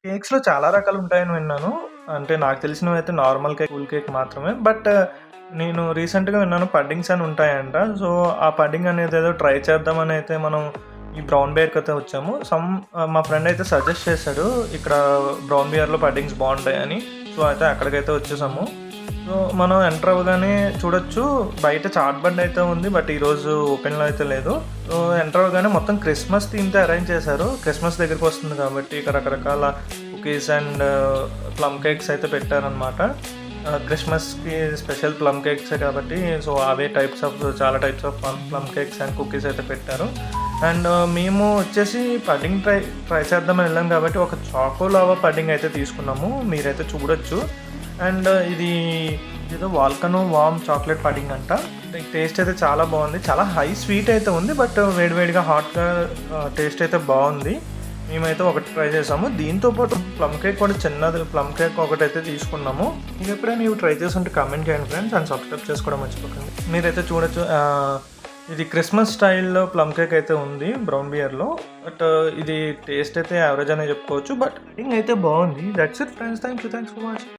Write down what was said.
కేక్స్‌లో చాలా రకాలుంటాయని విన్నాను. అంటే నాకు తెలిసినవైతే నార్మల్ కేక్, కూల్ కేక్ మాత్రమే. బట్ నేను రీసెంట్‌గా విన్నాను పడ్డింగ్స్ అని ఉంటాయంట. సో, ఆ పడ్డింగ్ అనేదేదో ట్రై చేద్దామనైతే మనం ఈ బ్రౌన్ బేర్‌కైతే వచ్చాము. మా ఫ్రెండ్ అయితే సజెస్ట్ చేశాడు. ఇక్కడ బ్రౌన్ బియర్‌లో పడ్డింగ్స్ బావుంటాయని. సో, అయితే అక్కడికైతే వచ్చేసాము. సో, మనం ఎంటర్ అవ్వగానే చూడొచ్చు బయట చాట్ బండ్ అయితే ఉంది. బట్ ఈరోజు ఓపెన్‌లో అయితే లేదు. సో, ఎంటర్ అవ్వగానే మొత్తం క్రిస్మస్ థీమ్‌తో అరేంజ్ చేశారు. క్రిస్మస్ దగ్గరికి వస్తుంది కాబట్టి ఇక్కడ రకరకాల కుకీస్ అండ్ ప్లమ్ కేక్స్ అయితే పెట్టారనమాట. క్రిస్మస్‌కి స్పెషల్ ప్లమ్ కేక్సే కాబట్టి సో, అవే చాలా types of plum cakes and cookies అయితే పెట్టారు. అండ్ మేము వచ్చేసి పడ్డింగ్ ట్రై చేద్దామని వెళ్ళాం కాబట్టి ఒక చాకో లావా పడ్డింగ్ అయితే తీసుకున్నాము. మీరైతే చూడొచ్చు. అండ్ ఇది ఏదో వాల్కనో వామ్ చాక్లెట్ పడ్డింగ్ అంట. టేస్ట్ అయితే చాలా బాగుంది. చాలా హై స్వీట్ అయితే ఉంది. బట్ వేడివేడిగా హాట్‌గా టేస్ట్ అయితే బాగుంది. మేమైతే ఒకటి ట్రై చేసాము. దీంతో పాటు ప్లమ్ కేక్ కూడా చిన్నది ప్లమ్ కేక్ ఒకటైతే తీసుకున్నాము. మీరు ఎప్పుడైనా ఇవి ట్రై చేసుంటే కామెంట్ చేయండి ఫ్రెండ్స్. అండ్ సబ్స్క్రైబ్ చేసుకోవడం మర్చిపోకండి. మీరైతే చూడొచ్చు ఇది క్రిస్మస్ స్టైల్‌లో ప్లమ్ కేక్ అయితే ఉంది బ్రౌన్ బియర్‌లో. బట్ ఇది టేస్ట్ అయితే యావరేజ్ అనే చెప్పుకోవచ్చు. బట్ థింగ్ అయితే బాగుంది. That's it friends. Thanks for watching.